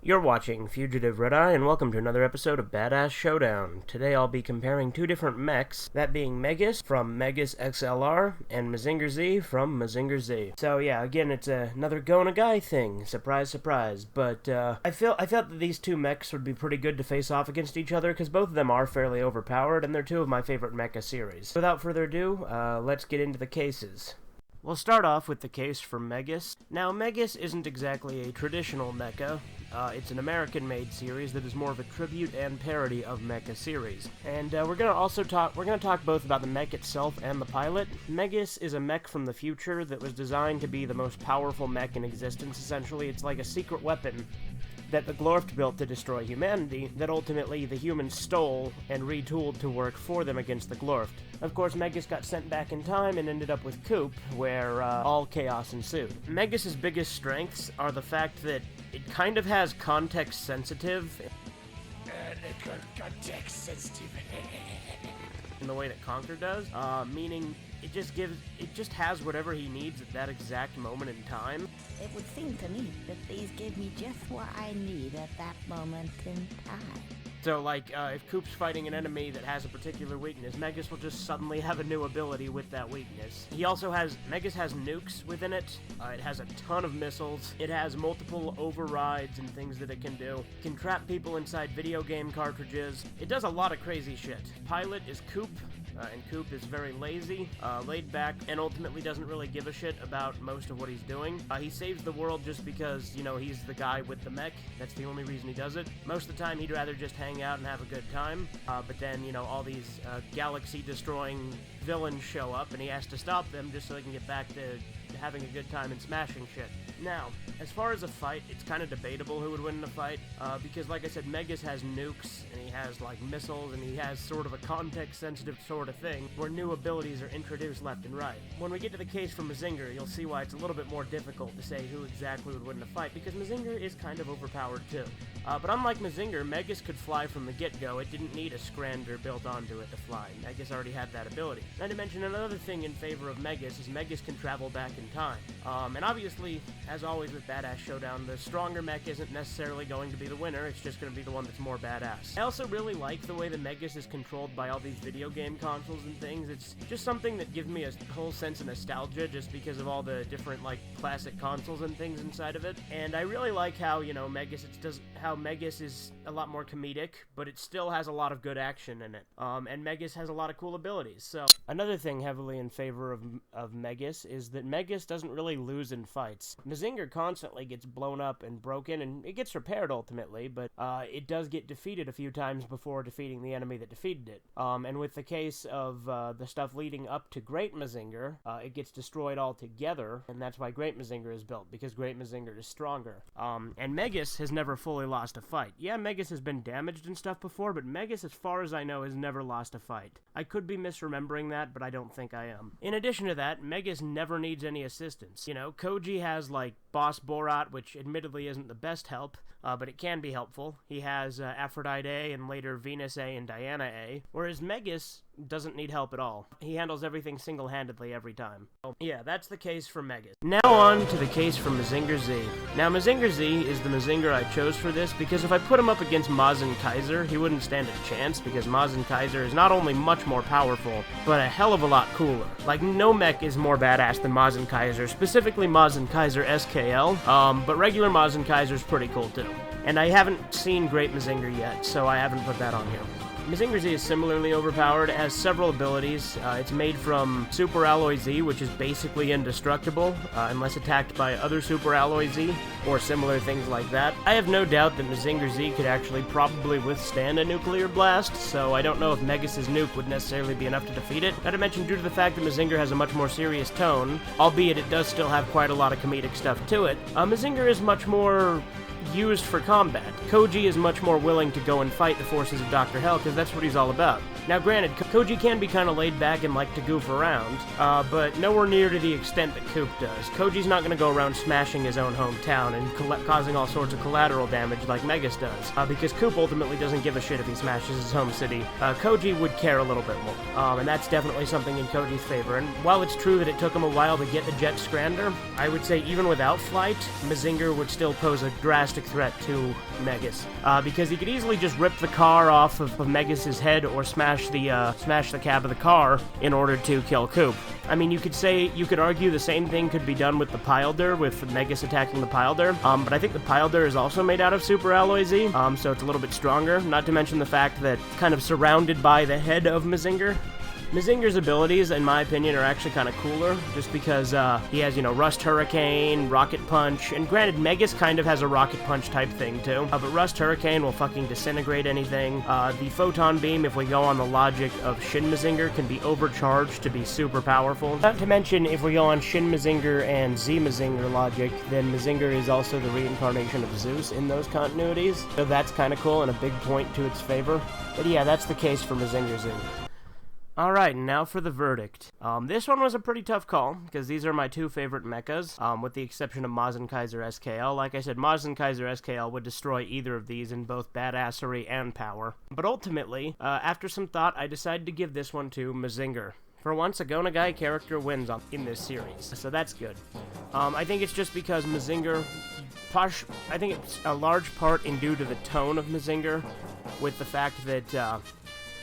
You're watching Fugitive Red-Eye, and welcome to another episode of BadAss ShowDown. Today I'll be comparing two different mechs, that being Megas from Megas XLR, and Mazinger Z from Mazinger Z. So yeah, again, it's another go-on-a-guy thing, surprise, surprise, but I felt that these two mechs would be pretty good to face off against each other, because both of them are fairly overpowered, and they're two of my favorite mecha series. Without further ado, let's get into the cases. We'll start off with the case for Megas. Now, Megas isn't exactly a traditional mecha. It's an American-made series that is more of a tribute and parody of mecha series. And we're gonna talk both about the mech itself and the pilot. Megas is a mech from the future that was designed to be the most powerful mech in existence, essentially. It's like a secret weapon that the Glorft built to destroy humanity, that ultimately the humans stole and retooled to work for them against the Glorft. Of course, Megas got sent back in time and ended up with Coop, where all chaos ensued. Megas' biggest strengths are the fact that it kind of has context-sensitive in the way that Conquer does, meaning it just has whatever he needs at that exact moment in time. It would seem to me that these give me just what I need at that moment in time. So, like, if Coop's fighting an enemy that has a particular weakness, Megas will just suddenly have a new ability with that weakness. Megas has nukes within it, it has a ton of missiles, it has multiple overrides and things that it can do. It can trap people inside video game cartridges. It does a lot of crazy shit. Pilot is Coop, and Coop is very lazy, laid back, and ultimately doesn't really give a shit about most of what he's doing. He saves the world just because, you know, he's the guy with the mech. That's the only reason he does it. Most of the time, he'd rather just hang out and have a good time, but then, you know, all these galaxy-destroying villains show up, and he has to stop them just so he can get back to having a good time and smashing shit. Now, as far as a fight, it's kind of debatable who would win in a fight, because, like I said, Megas has nukes, and he has, like, missiles, and he has sort of a context-sensitive sort of thing, where new abilities are introduced left and right. When we get to the case for Mazinger, you'll see why it's a little bit more difficult to say who exactly would win in a fight, because Mazinger is kind of overpowered, too. But unlike Mazinger, Megas could fly from the get-go. It didn't need a Scrander built onto it to fly. Megas already had that ability. And to mention another thing in favor of Megas is Megas can travel back in time. And obviously, as always with BadAss ShowDown, the stronger mech isn't necessarily going to be the winner, it's just going to be the one that's more badass. I also really like the way the Megas is controlled by all these video game consoles and things. It's just something that gives me a whole sense of nostalgia just because of all the different, like, classic consoles and things inside of it. And I really like how, you know, Megas is a lot more comedic, but it still has a lot of good action in it. And Megas has a lot of cool abilities. So, another thing heavily in favor of Megas is that Megas doesn't really lose in fights. Mazinger constantly gets blown up and broken, and it gets repaired ultimately, but it does get defeated a few times before defeating the enemy that defeated it. And with the case of the stuff leading up to Great Mazinger, it gets destroyed altogether, and that's why Great Mazinger is built, because Great Mazinger is stronger. And Megas has never fully lost a fight. Yeah, Megas has been damaged and stuff before, but Megas, as far as I know, has never lost a fight. I could be misremembering that, but I don't think I am. In addition to that, Megas never needs any assistance. You know, Koji has, like, Boss Borat, which admittedly isn't the best help, but it can be helpful. He has Aphrodite A and later Venus A and Diana A, whereas Megas doesn't need help at all. He handles everything single-handedly every time. So, yeah, that's the case for Megas. Now on to the case for Mazinger Z. Now, Mazinger Z is the Mazinger I chose for this because if I put him up against Mazinger Kaiser, he wouldn't stand a chance because Mazinger Kaiser is not only much more powerful, but a hell of a lot cooler. Like, no mech is more badass than Mazinger Kaiser, specifically Mazinger Kaiser SKL, but regular Mazinger Kaiser is pretty cool too. And I haven't seen Great Mazinger yet, so I haven't put that on here. Mazinger Z is similarly overpowered. It has several abilities. It's made from Super Alloy Z, which is basically indestructible, unless attacked by other Super Alloy Z, or similar things like that. I have no doubt that Mazinger Z could actually probably withstand a nuclear blast, so I don't know if Megas' nuke would necessarily be enough to defeat it. Not to mention, due to the fact that Mazinger has a much more serious tone, albeit it does still have quite a lot of comedic stuff to it, Mazinger is much more used for combat. Koji is much more willing to go and fight the forces of Dr. Hell, because that's what he's all about. Now granted, Koji can be kind of laid back and like to goof around, but nowhere near to the extent that Coop does. Koji's not going to go around smashing his own hometown and causing all sorts of collateral damage like Megas does, because Coop ultimately doesn't give a shit if he smashes his home city. Koji would care a little bit more, and that's definitely something in Koji's favor. And while it's true that it took him a while to get the Jet Scrander, I would say even without flight, Mazinger would still pose a drastic threat to Megas, because he could easily just rip the car off of Megas' head or smash the cab of the car in order to kill Coop. I mean, you could argue the same thing could be done with the Pilder, with Megas attacking the Pilder, but I think the Pilder is also made out of Super Alloy Z, so it's a little bit stronger, not to mention the fact that kind of surrounded by the head of Mazinger. Mazinger's abilities, in my opinion, are actually kind of cooler, just because he has, Rust Hurricane, Rocket Punch, and granted, Megas kind of has a Rocket Punch type thing, too, but Rust Hurricane will fucking disintegrate anything. The Photon Beam, if we go on the logic of Shin Mazinger, can be overcharged to be super powerful. Not to mention, if we go on Shin Mazinger and Z Mazinger logic, then Mazinger is also the reincarnation of Zeus in those continuities, so that's kind of cool and a big point to its favor. But yeah, that's the case for Mazinger Z. Alright, now for the verdict. This one was a pretty tough call, because these are my two favorite mechas, with the exception of Mazinger Z SKL. Like I said, Mazinger Z SKL would destroy either of these in both badassery and power. But ultimately, after some thought, I decided to give this one to Mazinger. For once, a Gonagai character wins in this series, so that's good. I think it's just because Mazinger... I think it's a large part in due to the tone of Mazinger, with the fact that,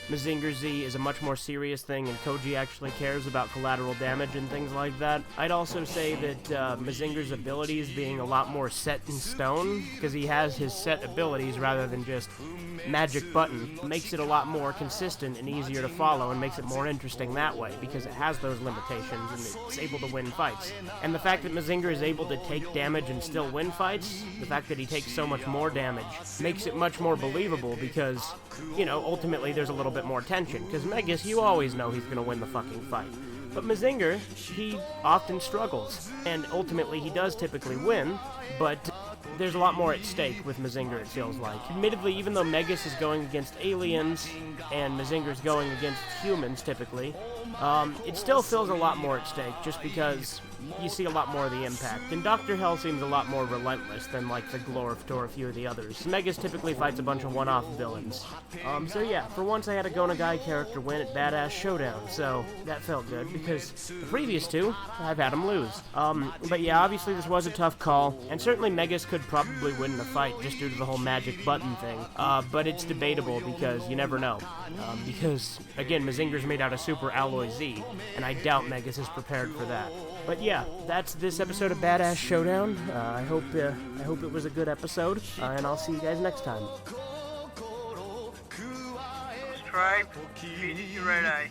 Mazinger Z is a much more serious thing, and Koji actually cares about collateral damage and things like that. I'd also say that Mazinger's abilities being a lot more set in stone, because he has his set abilities rather than just magic button, makes it a lot more consistent and easier to follow, and makes it more interesting that way, because it has those limitations and it's able to win fights. And the fact that Mazinger is able to take damage and still win fights, the fact that he takes so much more damage, makes it much more believable, because, ultimately there's a little bit more tension, because Megas, you always know he's gonna win the fucking fight. But Mazinger, he often struggles, and ultimately he does typically win, but there's a lot more at stake with Mazinger, it feels like. Admittedly, even though Megas is going against aliens, and Mazinger's going against humans, typically, it still feels a lot more at stake, just because you see a lot more of the impact. And Dr. Hell seems a lot more relentless than, like, the Glorf or a few of the others. Megas typically fights a bunch of one-off villains. So yeah, for once I had a Gonagai character win at BadAss ShowDown, so that felt good, because the previous two, I've had them lose. But yeah, obviously this was a tough call, and certainly Megas could probably win the fight just due to the whole magic button thing, but it's debatable because you never know. Because, again, Mazinger's made out of Super Alloy Z, and I doubt Megas is prepared for that. But yeah, that's this episode of BadAss ShowDown. I hope it was a good episode, and I'll see you guys next time. Stripe, feed your right eye.